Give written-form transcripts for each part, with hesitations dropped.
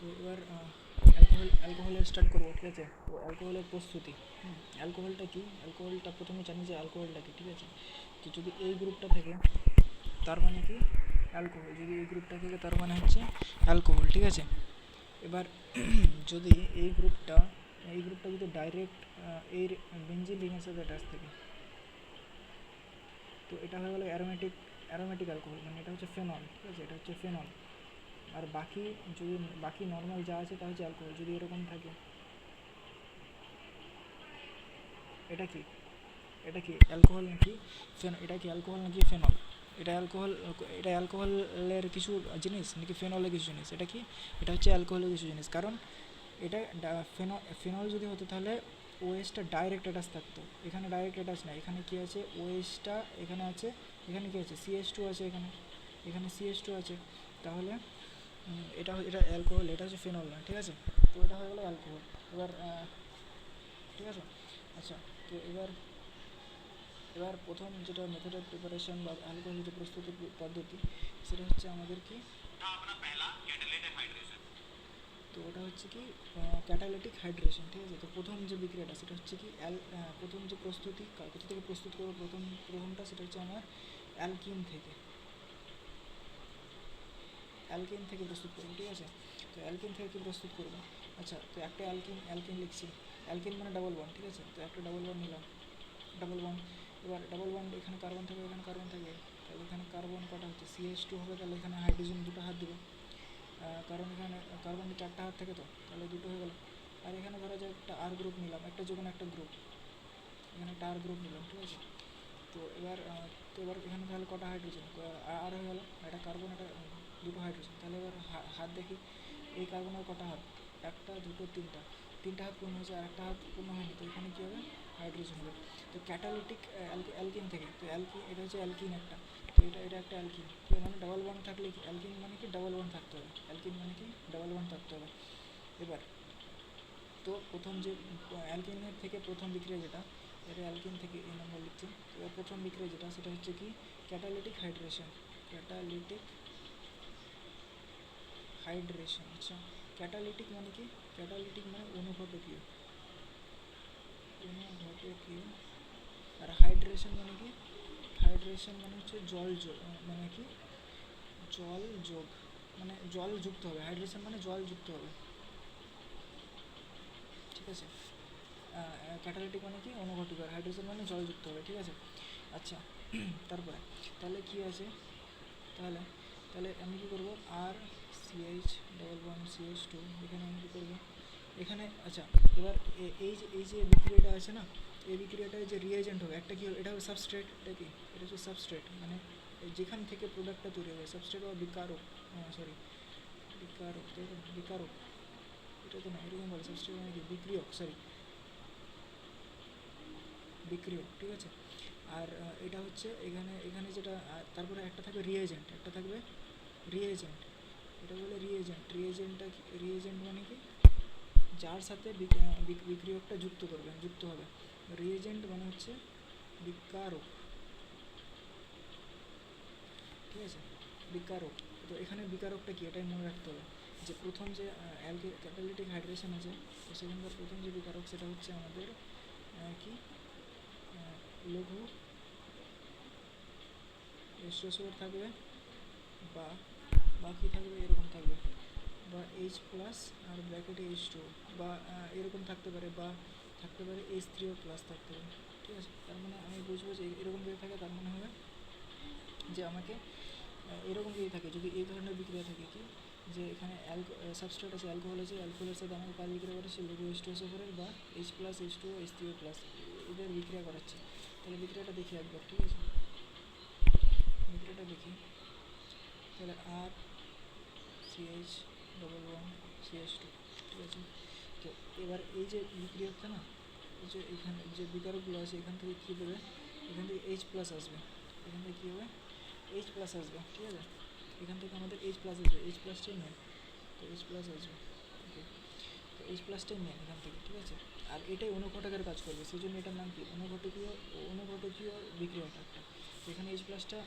তো এবার অ্যালকোহলের স্টার্ট করবো, ঠিক আছে। তো অ্যালকোহলের প্রস্তুতি, অ্যালকোহলটা কি, অ্যালকোহলটা প্রথমে জানি যে অ্যালকোহলটা কি, ঠিক আছে। তো যদি এই গ্রুপটা থাকে তার মানে কি অ্যালকোহল, যদি এই গ্রুপটা থাকে তার মানে হচ্ছে অ্যালকোহল, ঠিক আছে। এবার যদি এই গ্রুপটা যদি ডাইরেক্ট এই বেঞ্জিন রিংয়ের সাথে অ্যাটাচ থাকে, তো এটা হয়ে গেলো অ্যারোমেটিক অ্যালকোহল, মানে এটা হচ্ছে ফেনল, ঠিক আছে, এটা হচ্ছে ফেনল। আর বাকি নর্মাল যা আছে তা হচ্ছে অ্যালকোহল। যদি এরকম থাকে, এটা কি এটা কি অ্যালকোহল নাকি এটা কি অ্যালকোহল নাকি ফেনল? এটা অ্যালকোহলের কিছু জিনিস নাকি ফেনলের কিছু জিনিস? এটা কি, এটা হচ্ছে অ্যালকোহলের কিছু জিনিস। কারণ এটা ফেনল যদি হতো তাহলে ওএসটা ডাইরেক্ট অ্যাটাচ থাকতো, এখানে ডাইরেক্ট অ্যাটাচ না। এখানে কি আছে, ওএসটা এখানে আছে, এখানে কি আছে, সিএস টু আছে, এখানে সিএস টু আছে। তাহলে এটা এটা অ্যালকোহল, এটা হচ্ছে ফেনল না, ঠিক আছে। তো এটা হয়ে গেলো অ্যালকোহল। এবার ঠিক আছে। আচ্ছা, তো এবার প্রথম যেটা মেথড অফ প্রিপারেশন বা অ্যালকোহল যেটা প্রস্তুতির পদ্ধতি, সেটা হচ্ছে আমাদের কি, তো ওটা হচ্ছে কি ক্যাটালিটিক হাইড্রেশন, ঠিক আছে। তো প্রথম যে বিক্রিয়াটা সেটা হচ্ছে কি প্রথম যে প্রস্তুতি কোথা থেকে প্রস্তুত করবো, প্রথমটা সেটা হচ্ছে আমার অ্যালকিন থেকে প্রস্তুত করবো, ঠিক আছে। তো অ্যালকিন থেকে কি প্রস্তুত করবো? আচ্ছা, তো একটা অ্যালকিন লিখছি, অ্যালকিন মানে ডাবল বন্ড, ঠিক আছে। তো একটা ডাবল বন্ড নিলাম, ডাবল বন্ড। এবার ডাবল বন্ড, এখানে কার্বন থাকবে, এখানে কার্বন থাকবে, তাহলে এখানে কার্বন কটা হচ্ছে, সিএইচ টু হবে, তাহলে এখানে হাইড্রোজেন দুটো হাত দেবো। কারণ এখানে কার্বনের চারটা হাত থাকে, তো তাহলে দুটো হয়ে গেল। আর এখানে ধরা যায় একটা আর গ্রুপ নিলাম, একটা যে কোনো একটা গ্রুপ, এখানে একটা আর গ্রুপ নিলাম, ঠিক আছে। তো এবার এখানে তাহলে কটা হাইড্রোজেন আর হয়ে গেল, একটা কার্বন, একটা দুটো হাইড্রোজেন। তাহলে এবার হাত দেখি, এই কার্বনের কটা হাত, একটা দুটো তিনটা হাত পূর্ণ হয়েছে, আর একটা হাত পূর্ণ হয়নি, তো এখানে কী হবে, হাইড্রোজেন হবে। তো ক্যাটালিটিক অ্যালকিন থেকে, তো এটা হচ্ছে অ্যালকিন একটা, তো এটা একটা অ্যালকিন। তো মানে ডাবল বন্ড থাকলে অ্যালকিন মানে কি ডাবল বন্ড থাকতে হবে, অ্যালকিন মানে কি ডাবল বন্ড থাকতে হবে। এবার তো প্রথম যে অ্যালকিনের থেকে প্রথম বিক্রিয়া যেটা, এটা অ্যালকিন থেকে এই নম্বর লিখছি। তো এবার প্রথম বিক্রিয়া যেটা সেটা হচ্ছে কি ক্যাটালিটিক হাইড্রেশন, ক্যাটালিটিক হাইড্রেশন। আচ্ছা, ক্যাটালিটিক মানে কি, ক্যাটালিটিক মানে অনুঘটকীয়, আর হাইড্রেশন মানে কি, হাইড্রেশন মানে হচ্ছে জল যোগ, মানে কি জল যোগ, মানে জল যুক্ত হবে, হাইড্রেশন মানে জল যুক্ত হবে, ঠিক আছে। ক্যাটালিটিক মানে কি অনুঘটক, আর হাইড্রোজেন মানে জল যুক্ত হবে, ঠিক আছে। আচ্ছা, তারপরে তাহলে কি আছে, তাহলে তাহলে আমি কী করবো, R CH double one CH two, এখানে আমি কী করবো, এখানে আচ্ছা। এবার এই যে বিক্রিয়াটা আছে না, এই বিক্রিয়াটায় যে রিয়েজেন্ট হবে একটা কী হবে, এটা হবে সাবস্ট্রেট, এটা কি, এটা হচ্ছে সাবস্ট্রেট, মানে যেখান থেকে প্রোডাক্টটা তৈরি হবে, সাবস্ট্রেট বা বিকারক, সরি বিকারক, এটা তো না, এরকম বলে সাবস্ট্রেট মানে কি বিক্রিয়ক, সরি বিক্রিয়ক, ঠিক আছে। আর এটা হচ্ছে এখানে যেটা, তারপরে একটা থাকবে রিয়েজেন্ট, এটা বলে রিয়েজেন্ট মানে কি যার সাথে বিক্রিয়কটা যুক্ত হবে। রিয়েজেন্ট মানে হচ্ছে বিকারক, ঠিক আছে, বিকারক। তো এখানে বিকারকটা কি, এটাই মনে রাখতে হবে যে প্রথম যে ক্যাটালিটিক হাইড্রেশন আছে, তো সেখানকার প্রথম যে বিকারক সেটা হচ্ছে আমাদের কি লঘু এসোসিয়েট থাকবে, বা বাকি থাকবে এরকম থাকবে, বা এইচ প্লাস আর ব্র্যাকেটে এইচ টু, বা এরকম থাকতে পারে, বা থাকতে পারে এইচ থ্রিও প্লাস থাকতে পারে, ঠিক আছে। তার মানে আমি বুঝবো যে এরকম যদি থাকে তার মানে হবে যে আমাকে এরকম যদি থাকে, যদি এই ধরনের বিক্রিয়া থাকে কি, যে এখানে সাবস্ট্রেট আছে, অ্যালকোহলের সাথে আমাকে কাজ বিক্রিয়া করাচ্ছে লঘু এইচ টু এসোফোরের, বা H plus H two H থ্রিও প্লাস, এদের বিক্রিয়া করাচ্ছে। তাহলে বিক্রিয়াটা দেখি একবার, ঠিক আছে, বিক্রিয়াটা দেখি। তাহলে R CH double one CH two, ঠিক আছে। তো এবার এই যে বিক্রিয়কটা না, এই যে এখানে যে বিকারকগুলো আছে, এখান থেকে কী দেবে, এখান থেকে এইচ প্লাস আসবে, এখান থেকে কী হবে, এইচ প্লাস আসবে, ঠিক আছে। এখান থেকে আমাদের এইচ প্লাস আসবে, এইচ প্লাসটাই মেন, তো এইচ প্লাস আসবে, ওকে। তো এইচ প্লাসটাই মেন এখান থেকে, ঠিক আছে। আর এটাই অনুঘটকের কাজ করবে, সেই জন্য এটার নাম কি অনুঘটকীয় বিক্রিয়াটা একটা। এখানে এইচ প্লাসটা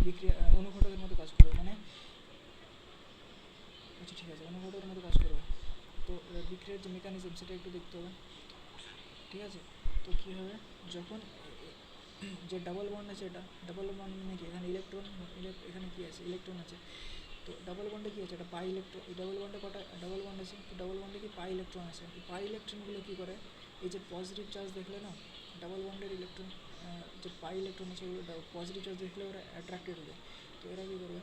বিক্রিয়া অনুঘটকের মতো কাজ করবে, মানে আচ্ছা ঠিক আছে, অনুঘটকের মতো কাজ করবে। তো বিক্রিয়ার যে মেকানিজম সেটা একটু দেখতে হবে, ঠিক আছে। তো কী হবে, যখন যে ডাবল বন্ড আছে, এটা ডাবল বন্ড মানে কি, এখানে ইলেকট্রন, এখানে কী আছে, ইলেকট্রন আছে। তো ডাবল বন্ডে কী আছে, এটা পাই ইলেকট্রন। এই ডাবল বন্ডে কটা ডাবল বন্ড আছে, তো ডাবল বন্ডে কি পাই ইলেকট্রন আছে। তো পাই ইলেকট্রনগুলো কী করে, এই যে পজিটিভ চার্জ দেখলে না, ডাবল বন্ডের ইলেকট্রন, যে পাই ইলেকট্রন আছে ওগুলো পজিটিভ চার্জ দেখলে ওরা অ্যাট্রাক্টেড হয়ে যায়। তো এরা কী করবে,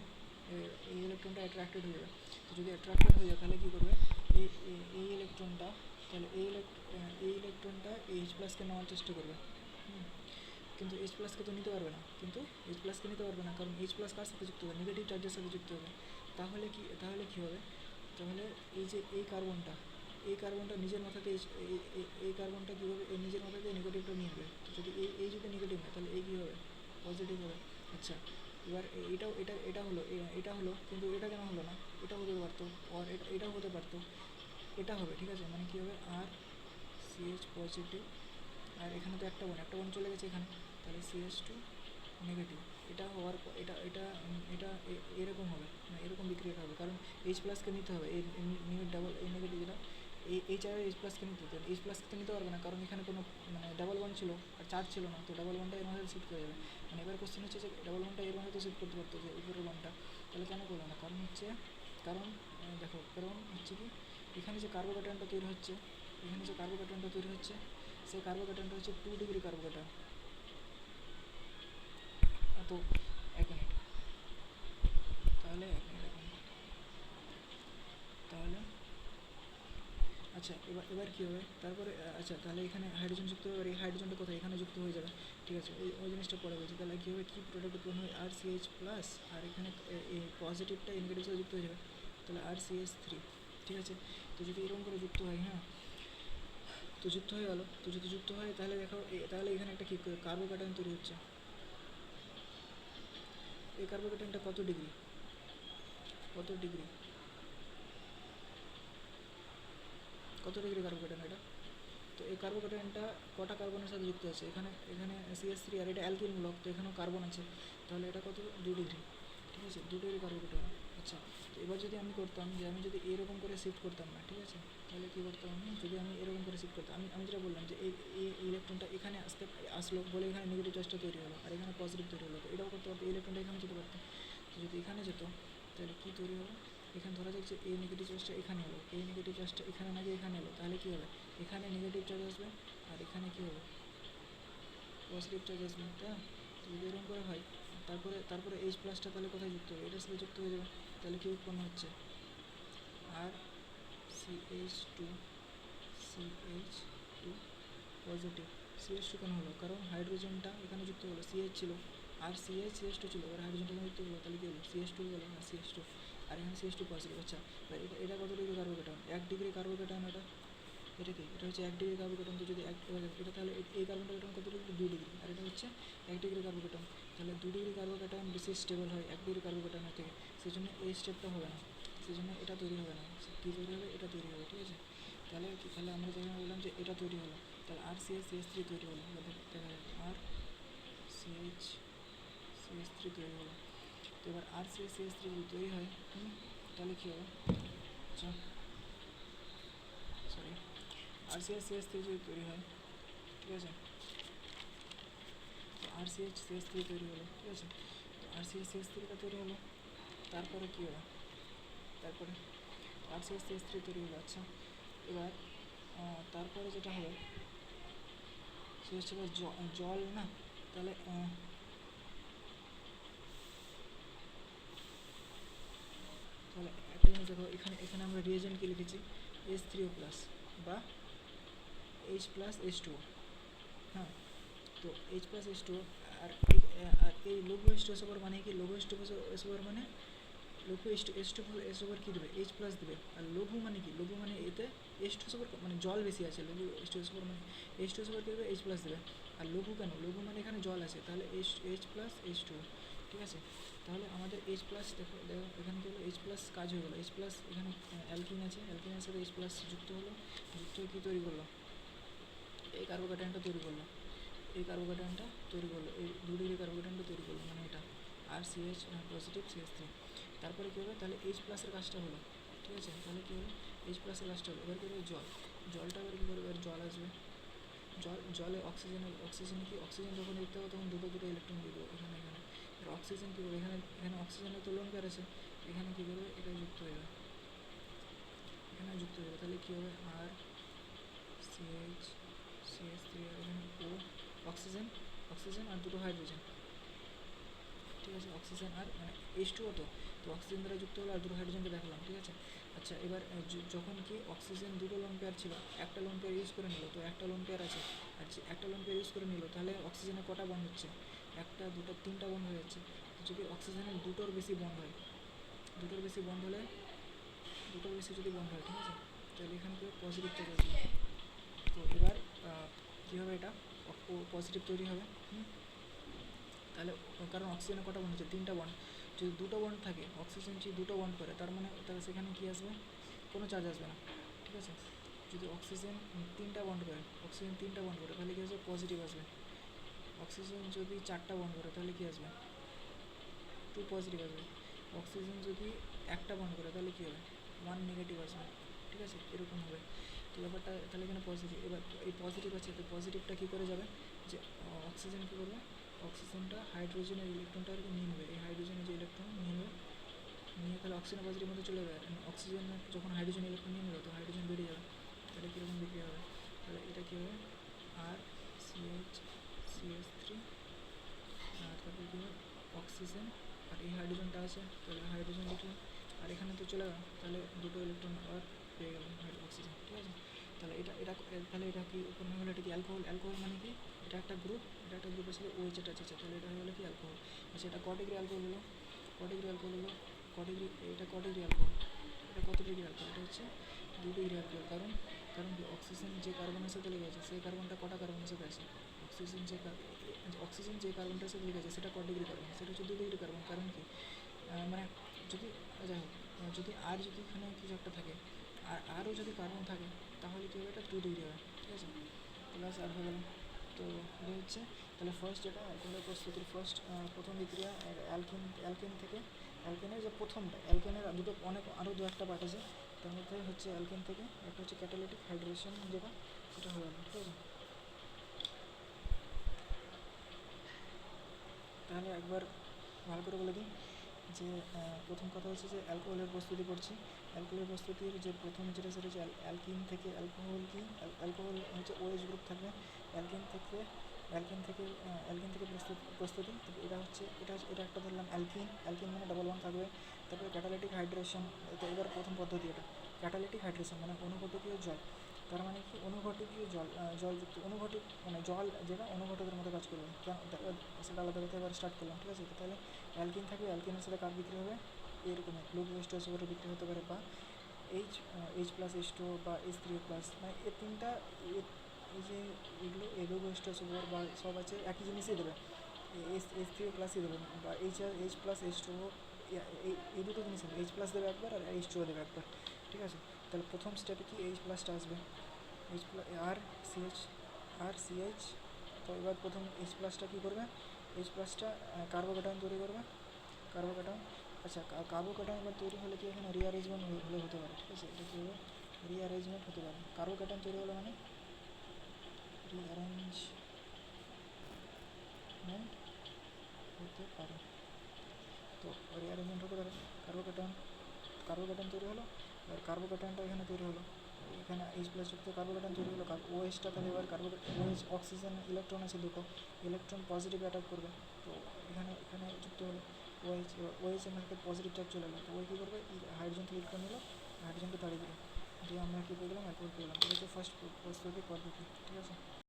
এই ইলেকট্রনটা অ্যাট্রাক্টেড হয়ে যাবে। তো যদি অ্যাট্রাক্টেড হয়ে যায় তাহলে কী করবে, এই ইলেকট্রনটা, তাহলে এই ইলেকট্রনটা এইচ প্লাসকে নেওয়ার চেষ্টা করবে। কিন্তু এইচ প্লাসকে তো নিতে পারবে না, কারণ এইচ প্লাস কার সাথে যুক্ত হবে, নেগেটিভ চার্জের সাথে যুক্ত হবে। তাহলে কি হবে, তাহলে এই যে এই কার্বনটা নিজের মাথাতে, এই কার্বনটা কী হবে, এই নিজের মাথাতে নেগেটিভটা নিয়ে নেবে। তো যদি এই যদি নেগেটিভ হয় তাহলে এই কী হবে, পজিটিভ হবে। আচ্ছা, এবার এটা হলো কিন্তু এটা কেন হলো না, এটা হতে পারতো, আর এটাও হতে পারতো, এটা হবে, ঠিক আছে। মানে কী হবে, আর সিএইচ পজিটিভ, আর এখানে তো একটা বোন চলে গেছে এখানে, তাহলে সিএস টু নেগেটিভ। এটা হওয়ার পর এটা এরকম হবে, মানে এরকম বিক্রিয়াটা হবে, কারণ এইচ প্লাসকে নিতে হবে, এই ডাবল এই নেগেটিভ যেটা, এই চার্জে এইচ প্লাসকে নিতে হবে। এইচ প্লাসকে তো নিতে পারবে না, কারণ এখানে কোনো মানে ডাবল বন্ড ছিল আর চার্জ ছিল না। তো ডাবল বন্ডটা এর মধ্যে শিফট করে যাবে। মানে এবার কোশ্চেন হচ্ছে যে ডাবল বন্ডটা এর মধ্যে তো শিফট করতে পারতো, যে উপরের বন্ডটা, তাহলে কেন করলো না, কারণ হচ্ছে কি, এখানে যে কার্বোক্যাটায়নটা তৈরি হচ্ছে, সেই কার্বোক্যাটায়নটা হচ্ছে 2 ডিগ্রি কার্বোক্যাটায়ন। তো এক মিনিট, তাহলে আচ্ছা, এবার কী হবে, তারপরে আচ্ছা তাহলে এখানে হাইড্রোজেন যুক্ত হবে, এই হাইড্রোজেনটা কোথায়, এখানে যুক্ত হয়ে যাবে, ঠিক আছে। ওই জিনিসটা পরে বলছি। তাহলে কী হবে, কী প্রোডাক্ট উৎপন্ন হয়, আর সিএইচ প্লাস, আর এখানে এই পজিটিভটা নেগেটিভ সাথে যুক্ত হয়ে যাবে, তাহলে আর সিএইচ থ্রি, ঠিক আছে। তো যদি এরকম করে যুক্ত হয়, হ্যাঁ, তো যুক্ত হয়ে গেলো। তো যদি যুক্ত হয় তাহলে দেখো, তাহলে এখানে একটা কী কার্বোক্যাটায়ন তৈরি হচ্ছে। এই কার্বোক্যাটায়নটা কত ডিগ্রি, কত ডিগ্রি কার্বোক্যাটায়ন এটা। তো এই কার্বোক্যাটায়নটা কটা কার্বনের সাথে যুক্ত আছে, এখানে সিএস থ্রি, আর এটা অ্যালকিন ব্লক, তো এখানেও কার্বন আছে, তাহলে এটা কত, 2 ডিগ্রি, ঠিক আছে, 2 ডিগ্রি কার্বোক্যাটায়ন। আচ্ছা, তো এবার যদি আমি করতাম যে আমি যদি এরকম করে শিফট করতাম না, ঠিক আছে, তাহলে কী করতাম আমি, যদি আমি এরকম করে শিফট করতাম, আমি যেটা বললাম যে এই ইলেকট্রনটা এখানে আসলো বলে এখানে নেগেটিভ চার্জটা তৈরি হলো, আর এখানে পজিটিভ তৈরি হলো, তো এটাও করতে পারতো, ইলেকট্রনটা এখানে যেতে পারতো। তো যদি এখানে যেত তাহলে কী তৈরি হলো, এখানে ধরা যাক যে এই নেগেটিভ চার্জটা এখানে এলো, এই নেগেটিভ চার্জটা এখানে না গিয়ে এখানে এলো, তাহলে কী হবে, এখানে নেগেটিভ চার্জ আসবে, আর এখানে কী হবে, পজিটিভ চার্জ আসবে, তাই না। তো যদি এরকম করে হয়, তারপরে এইচ প্লাসটা তাহলে কোথায় যুক্ত হবে, এটার সাথে যুক্ত হয়ে যাবে। তাহলে কী উৎপন্ন হচ্ছে, R CH two positive. CH two কেন হলো, কারণ হাইড্রোজেনটা এখানে যুক্ত হলো, সিএইচ ছিল, আর সিএইচ টু ছিল, এবার হাইড্রোজেনটা এখানে যুক্ত হলো, তাহলে কী হলো, সিএইচ টু হলো, আর সিএইচ টু, আর এখানে সিএইচ টু পজিটিভ। আচ্ছা, এটা কত ডিগ্রি কার্বোক্যাটায়ন, 1 ডিগ্রি কার্বোক্যাটায়ন। এটা কি, এটা হচ্ছে 1 ডিগ্রি কার্বোক্যাটায়ন। তো যদি এটা তাহলে এই কার্বোক্যাটায়ন কত ডিগ্রি, 2 ডিগ্রি, আর এটা হচ্ছে 1 ডিগ্রি কার্বোক্যাটায়ন। তাহলে 2 ডিগ্রি কার্বোক্যাটায়ন বেশি স্টেবল হয় 1 ডিগ্রি কার্বোক্যাটায়নের থেকে, সেই জন্য এই স্টেপটা হবে না, সেই জন্য এটা তৈরি হবে না। কী তৈরি হবে, এটা তৈরি হবে, ঠিক আছে। তাহলে আমরা যেখানে বললাম যে এটা তৈরি হলো, তাহলে আর সিএস থ্রি তৈরি হলো, দেখা যাবে আর সিএস থ্রি তৈরি হলো। তো এবার আর সিএস থ্রি যদি তৈরি হয়, তাহলে কী হবে, আচ্ছা সরি, আর সিএস থ্রি যদি তৈরি হয়, ঠিক আছে, তো আর সিএস থ্রি তৈরি হলো, ঠিক আছে। তো আর সিএস থ্রিটা তৈরি হলো, তারপরে কী হবে, তারপরে আর সিএস থ্রি তৈরি হলো। আচ্ছা, এবার তারপরে যেটা হবে সে হচ্ছে জল না, তাহলে একটা জিনিস দেখো, এখানে আমরা রিয়েজেন্ট কি লিখেছি, H3O প্লাস বা H প্লাস H2O, হ্যাঁ। তো H প্লাস H2O, আর এই লঘু H2SO4 মানে কি, লঘু H2SO4 মানে লঘু H2SO4 কী দেবে, H প্লাস দেবে। আর লঘু মানে কি, লঘু মানে এতে H2SO4 মানে জল বেশি আছে, লঘু H2SO4 মানে H2SO4 কী দেবে, H প্লাস দেবে। আর লঘু কেন, লঘু মানে এখানে জল আছে, তাহলে H প্লাস H2O, ঠিক আছে। তাহলে আমাদের H প্লাস দেখো এখানে কী হলো, H প্লাস কাজ হয়ে গেলো, H প্লাস এখানে অ্যালকিন আছে, অ্যালকিনের সাথে H প্লাস যুক্ত হলো, যুক্ত হয়ে কী তৈরি করলো, এই কার্বোক্যাটায়নটা তৈরি করলো, এই 2 ডিগ্রি কার্বোক্যাটায়নটা তৈরি করলো, মানে এটা আর সিএইচ পজিটিভ সিএস থ্রি। তারপরে কী হবে, তাহলে এইচ প্লাসের কাজটা হলো, ঠিক আছে, তাহলে কী হলো এইচ প্লাসের লাস্ট হবে, এবার কী হবে জল, জলটা এবার কী করবে, এবার জল আসবে, জলে অক্সিজেন কি অক্সিজেন যখন দেখতে হবে তখন দুটো ইলেকট্রন দিয়ে দেবো এখানে এখানে, এবার অক্সিজেন কী করবে, এখানে অক্সিজেনের তো লোন পেয়ার আছে, এখানে কী করবে এটা যুক্ত হয়ে যাবে, এখানে যুক্ত হয়ে যাবে, তাহলে কী হবে আর CH3 আর এখানে ও অক্সিজেন আর দুটো হাইড্রোজেন, ঠিক আছে, অক্সিজেন আর মানে H2O তো অক্সিজেন দ্বারা যুক্ত হলো আর দুটো হাইড্রোজেনকে দেখালাম, ঠিক আছে। আচ্ছা এবার যখন কি অক্সিজেন দুটো লোন পেয়ার ছিল, একটা লোন পেয়ার ইউজ করে নিল, তো একটা লোন পেয়ার আছে, আর যে একটা লোন পেয়ার ইউজ করে নিল তাহলে অক্সিজেনের কটা বন্ড হচ্ছে, একটা দুটো তিনটা বন্ড হয়ে যাচ্ছে, যদি অক্সিজেনের দুটোর বেশি বন্ড হয়, দুটোর বেশি বন্ড হলে দুটোর বেশি যদি বন্ড হয়, ঠিক আছে, তাহলে এখানে কেউ পজিটিভ চলে আসবে, তো এবার কী হবে এটা পজিটিভ তৈরি হবে, তাহলে কারণ অক্সিজেনের কটা বন্ড হচ্ছে, তিনটা বন্ড, যদি দুটো বন্ড থাকে অক্সিজেন যদি দুটো বন্ড করে তার মানে তাহলে সেখানে কী আসবে, কোনো চার্জ আসবে না, ঠিক আছে। যদি অক্সিজেন তিনটা বন্ড করে তাহলে কী আসবে, পজিটিভ আসবে, অক্সিজেন যদি চারটা বন্ড করে তাহলে কী আসবে, টু পজিটিভ আসবে, অক্সিজেন যদি একটা বন্ড করে তাহলে কী হবে, ওয়ান নেগেটিভ আসবে, ঠিক আছে, এরকম হবে। তো ব্যাপারটা তাহলে এখানে পজিটিভ, এবার এই পজিটিভ আছে, তো পজিটিভটা কী করে যাবে, যে অক্সিজেন কী করবে, অক্সিজেনটা হাইড্রোজেনের ইলেকট্রনটা আর কি নিয়ে নেবে, এই হাইড্রোজেনের যে ইলেকট্রন নিয়ে তাহলে অক্সিজেন পজিটিভ মধ্যে চলে যাবে, অক্সিজেন যখন হাইড্রোজেন ইলেকট্রন নিয়ে নেবে তো হাইড্রোজেন বেরিয়ে যাবে, তাহলে কীরকম বিক্রিয়া হবে, তাহলে এটা কী হবে আর CH3 আর তারপরে কী হবে অক্সিজেন আর এই হাইড্রোজেনটা আছে, তাহলে হাইড্রোজেন লিখলাম আর এখানে তো চলে গেল, তাহলে দুটো ইলেকট্রন আর পেয়ে গেলাম অক্সিজেন, ঠিক আছে। তাহলে তাহলে এটা কি উপরে হলো, এটা কি অ্যালকোহল মানে কি, এটা একটা গ্রুপ আছে OH এটা আছে, তাহলে এটা হয়ে গেলো কি অ্যালকোহল। আচ্ছা এটা ক ডিগ্রি অ্যালকোহল হলো, এটা ক ডিগ্রি অ্যালকোহল, এটা কত ডিগ্রি অ্যালকোহল, এটা হচ্ছে 2 ডিগ্রি অ্যালকোহল, কারণ কি অক্সিজেন যে কার্বনের সাথে লেগে আছে সেই কার্বনটা কটা কার্বনের সাথে আছে, অক্সিজেন যে কার্বনটার সাথে লেগে আছে সেটা ক ডিগ্রি কার্বন, সেটা হচ্ছে 2 ডিগ্রি কার্বন, কারণ কি মানে যদি যাই হোক যদি আর যদি এখানে কিছু একটা থাকে আর আরও যদি কার্বন থাকে তাহলে কী হবে, এটা 2 ডিগ্রি হবে, ঠিক আছে, প্লাস আর হয়ে গেল। তো এটা হচ্ছে তাহলে ফার্স্ট যেটা অ্যালকেনের প্রস্তুতির প্রথম বিক্রিয়া অ্যালকেন থেকে, অ্যালকেনের যে প্রথমটা, অ্যালকেনের দুটো আরও দু একটা পার্ট আছে, তার মধ্যে হচ্ছে অ্যালকেন থেকে একটা হচ্ছে ক্যাটালিটিক হাইড্রেশন যেটা সেটা হয়ে গেল, ঠিক আছে। তাহলে একবার ভালো করে বলে দিই যে প্রথম কথা হচ্ছে যে অ্যালকোহলের প্রস্তুতি করছি, অ্যালকোহলের প্রস্তুতির যে প্রথম যেটা সেটা হচ্ছে অ্যালকিন থেকে অ্যালকোহল কি, অ্যালকোহল হচ্ছে OH গ্রুপ থাকবে, অ্যালকিন থেকে প্রস্তুতি, এটা একটা ধরলাম অ্যালকিন মানে ডবল ওয়ান থাকবে, তারপরে ক্যাটালিটিক হাইড্রেশন, তো এবার প্রথম পদ্ধতি এটা ক্যাটালিটিক হাইড্রেশন মানে অনুঘটকীয় জল, তার মানে কি অনুঘটকীয় জলযুক্ত অনুঘটক মানে জল যেটা অনুঘটকের মতো কাজ করবে, সেটা আলাদা কথা এবার স্টার্ট করলাম, ঠিক আছে। তাহলে অ্যালকিন থাকবে, অ্যালকিনের সাথে কার বিক্রি হবে, এরকমই গ্লুকোজ H2SO4 বিক্রি হতে পারে, বা H+H2 বা H3O প্লাস, মানে এই তিনটা এই যে এগুলো গ্লুকোজ H2SO4 বা সব আছে একই জিনিসই দেবে, H3O প্লাসই দেবে, বা H+H2O এই দুটো জিনিস হবে, H+ দেবে একবার আর H2O দেবে একবার, ঠিক আছে। তাহলে প্রথম স্টেপে কি H+টা আসবে, CH, তো এবার প্রথম H+টা কী করবে, H+টা কার্বোক্যাটায়ন তৈরি করবে, কার্বোক্যাটায়ন, আচ্ছা কার্বোক্যাটায়ন এবার তৈরি হলে কি এখানে রিঅ্যারেঞ্জমেন্ট হলে হতে পারে, ঠিক আছে, এটা কী হবে রিঅ্যারেঞ্জমেন্ট হতে পারে, কার্বোক্যাটায়ন তৈরি হলে মানে রিঅ্যারেঞ্জমেন্ট হতে পারে, তো রিঅ্যারেঞ্জমেন্ট হতে পারে কার্বোক্যাটায়ন তৈরি হলো, এবার কার্বোক্যাটায়নটা এখানে তৈরি হলো, এখানে H+ যুক্ত কার্বোক্যাটায়ন তৈরি হলো, OHটা তাহলে এবার OH অক্সিজেন ইলেকট্রন আছে দুটো, ইলেকট্রন পজিটিভ অ্যাটাক করবে, তো এখানে যুক্ত হলো OH, এবার OH এর মধ্যে পজিটিভ চার্জ চলে এলো, তো ওই কী করবে হাইড্রোজেন থেকে ইলেকট্রন নিল, হাইড্রোজেনকে তাড়িয়ে দিল, দিয়ে আমরা কী পেয়ে গেলাম অ্যালকোহল পেয়ে গেলাম, এটা হচ্ছে ফার্স্ট প্রস্তুতি পদ্ধতি, ঠিক আছে।